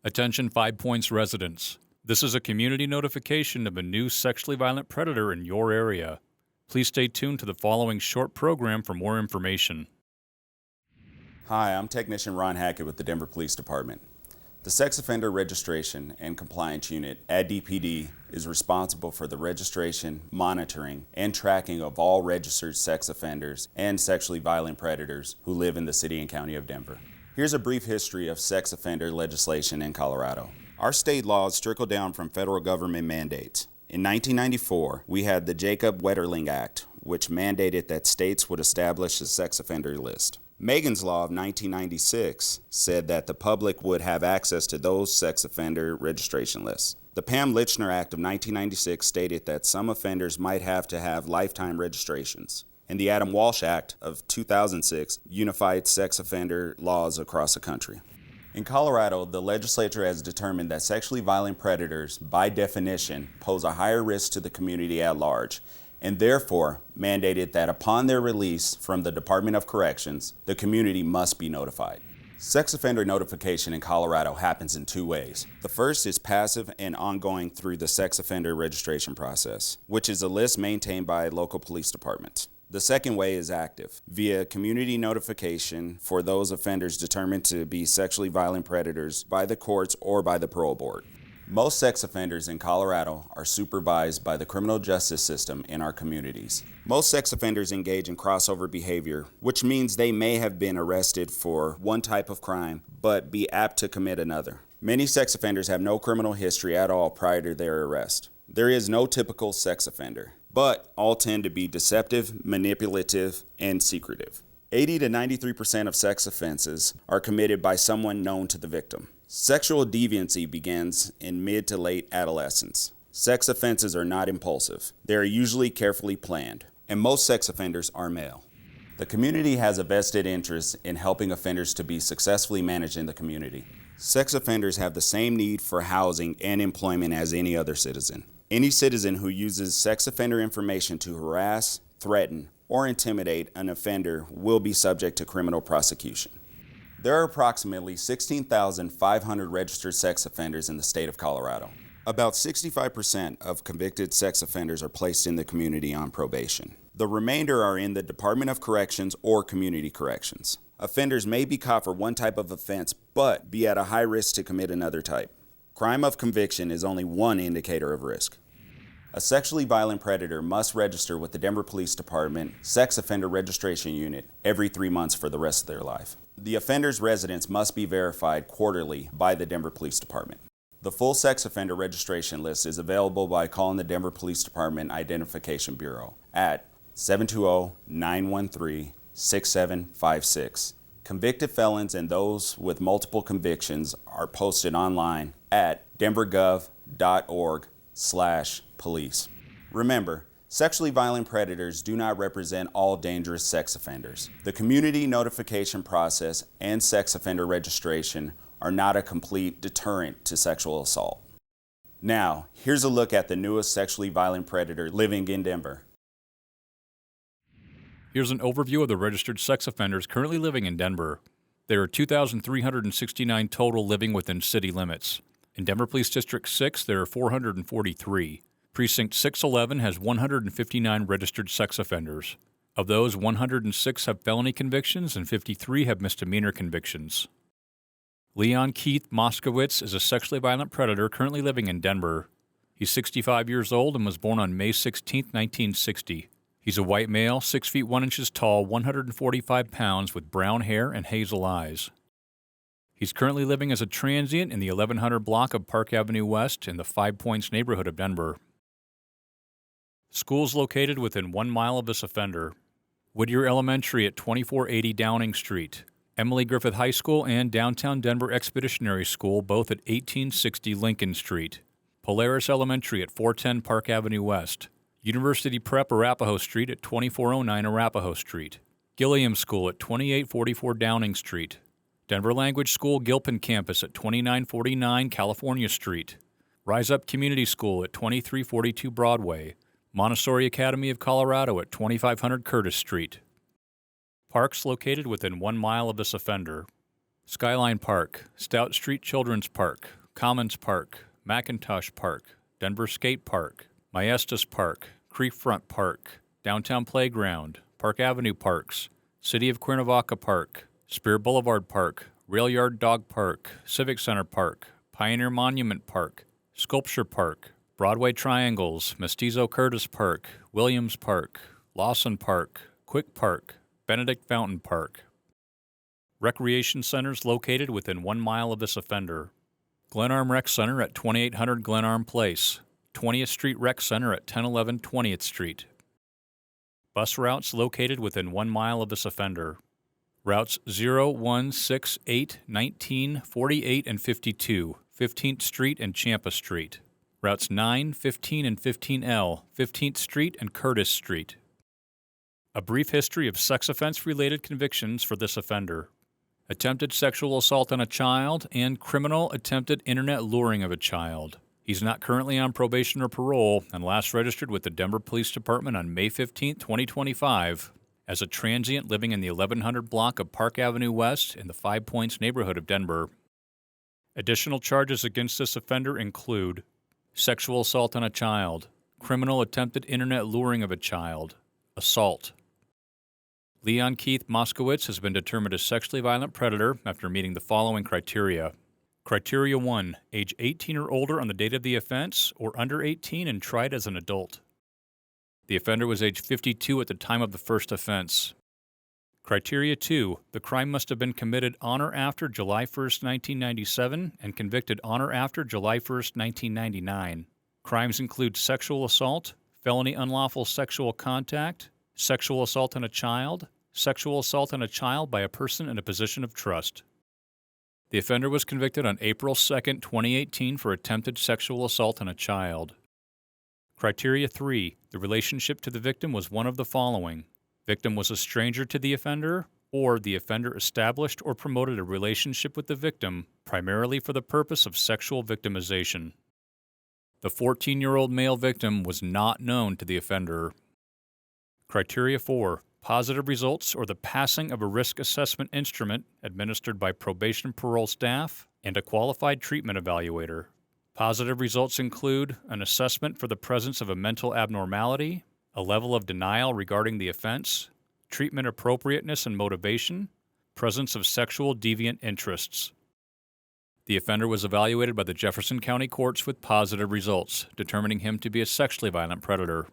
Attention 5 Points residents. This is a community notification of a new sexually violent predator in your area. Please stay tuned to the following short program for more information. Hi, I'm Technician Ron Hackett with the Denver Police Department. The Sex Offender Registration and Compliance Unit at DPD is responsible for the registration, monitoring, and tracking of all registered sex offenders and sexually violent predators who live in the city and county of Denver. Here's a brief history of sex offender legislation in Colorado. Our state laws trickle down from federal government mandates. In 1994, we had the Jacob Wetterling Act, which mandated that states would establish a sex offender list. Megan's Law of 1996 said that the public would have access to those sex offender registration lists. The Pam Lichner Act of 1996 stated that some offenders might have to have lifetime registrations. And the Adam Walsh Act of 2006 unified sex offender laws across the country. In Colorado, the legislature has determined that sexually violent predators, by definition, pose a higher risk to the community at large, and therefore mandated that upon their release from the Department of Corrections, the community must be notified. Sex offender notification in Colorado happens in two ways. The first is passive and ongoing through the sex offender registration process, which is a list maintained by local police departments. The second way is active, via community notification for those offenders determined to be sexually violent predators by the courts or by the parole board. Most sex offenders in Colorado are supervised by the criminal justice system in our communities. Most sex offenders engage in crossover behavior, which means they may have been arrested for one type of crime, but be apt to commit another. Many sex offenders have no criminal history at all prior to their arrest. There is no typical sex offender, but all tend to be deceptive, manipulative, and secretive. 80 to 93% of sex offenses are committed by someone known to the victim. Sexual deviancy begins in mid to late adolescence. Sex offenses are not impulsive. They are usually carefully planned, and most sex offenders are male. The community has a vested interest in helping offenders to be successfully managed in the community. Sex offenders have the same need for housing and employment as any other citizen. Any citizen who uses sex offender information to harass, threaten, or intimidate an offender will be subject to criminal prosecution. There are approximately 16,500 registered sex offenders in the state of Colorado. About 65% of convicted sex offenders are placed in the community on probation. The remainder are in the Department of Corrections or Community Corrections. Offenders may be caught for one type of offense, but be at a high risk to commit another type. Crime of conviction is only one indicator of risk. A sexually violent predator must register with the Denver Police Department Sex Offender Registration Unit every 3 months for the rest of their life. The offender's residence must be verified quarterly by the Denver Police Department. The full sex offender registration list is available by calling the Denver Police Department Identification Bureau at 720-913-6756. Convicted felons and those with multiple convictions are posted online at denvergov.org/police. Remember, sexually violent predators do not represent all dangerous sex offenders. The community notification process and sex offender registration are not a complete deterrent to sexual assault. Now, here's a look at the newest sexually violent predator living in Denver. Here's an overview of the registered sex offenders currently living in Denver. There are 2,369 total living within city limits. In Denver Police District 6, there are 443. Precinct 611 has 159 registered sex offenders. Of those, 106 have felony convictions and 53 have misdemeanor convictions. Leon Keith Moskowitz is a sexually violent predator currently living in Denver. He's 65 years old and was born on May 16, 1960. He's a white male, 6 feet 1 inches tall, 145 pounds, with brown hair and hazel eyes. He's currently living as a transient in the 1100 block of Park Avenue West in the 5 Points neighborhood of Denver. Schools located within 1 mile of this offender: Whittier Elementary at 2480 Downing Street, Emily Griffith High School and Downtown Denver Expeditionary School, both at 1860 Lincoln Street, Polaris Elementary at 410 Park Avenue West, University Prep Arapahoe Street at 2409 Arapahoe Street, Gilliam School at 2844 Downing Street, Denver Language School Gilpin Campus at 2949 California Street, Rise Up Community School at 2342 Broadway, Montessori Academy of Colorado at 2500 Curtis Street. Parks located within 1 mile of this offender: Skyline Park, Stout Street Children's Park, Commons Park, McIntosh Park, Denver Skate Park, Maestas Park, Creekfront Park, Downtown Playground, Park Avenue Parks, City of Cuernavaca Park, Spear Boulevard Park, Rail Yard Dog Park, Civic Center Park, Pioneer Monument Park, Sculpture Park, Broadway Triangles, Mestizo Curtis Park, Williams Park, Lawson Park, Quick Park, Benedict Fountain Park. Recreation centers located within 1 mile of this offender: Glenarm Rec Center at 2800 Glenarm Place, 20th Street Rec Center at 1011 20th Street. Bus routes located within 1 mile of this offender: routes 0, 1, 6, 8, 19, 48, and 52, 15th Street and Champa Street. Routes 9, 15, and 15L, 15th Street and Curtis Street. A brief history of sex offense-related convictions for this offender: attempted sexual assault on a child and criminal attempted internet luring of a child. He's not currently on probation or parole and last registered with the Denver Police Department on May 15, 2025, as a transient living in the 1100 block of Park Avenue West in the Five Points neighborhood of Denver. Additional charges against this offender include sexual assault on a child, criminal attempted internet luring of a child, assault. Leon Keith Moskowitz has been determined a sexually violent predator after meeting the following criteria. Criteria 1, age 18 or older on the date of the offense, or under 18 and tried as an adult. The offender was age 52 at the time of the first offense. Criteria 2, the crime must have been committed on or after July 1, 1997 and convicted on or after July 1, 1999. Crimes include sexual assault, felony unlawful sexual contact, sexual assault on a child by a person in a position of trust. The offender was convicted on April 2, 2018 for attempted sexual assault on a child. Criteria 3, the relationship to the victim was one of the following: victim was a stranger to the offender, or the offender established or promoted a relationship with the victim primarily for the purpose of sexual victimization. The 14-year-old male victim was not known to the offender. Criteria 4, positive results or the passing of a risk assessment instrument administered by probation parole staff and a qualified treatment evaluator. Positive results include an assessment for the presence of a mental abnormality, a level of denial regarding the offense, treatment appropriateness and motivation, presence of sexual deviant interests. The offender was evaluated by the Jefferson County courts with positive results, determining him to be a sexually violent predator.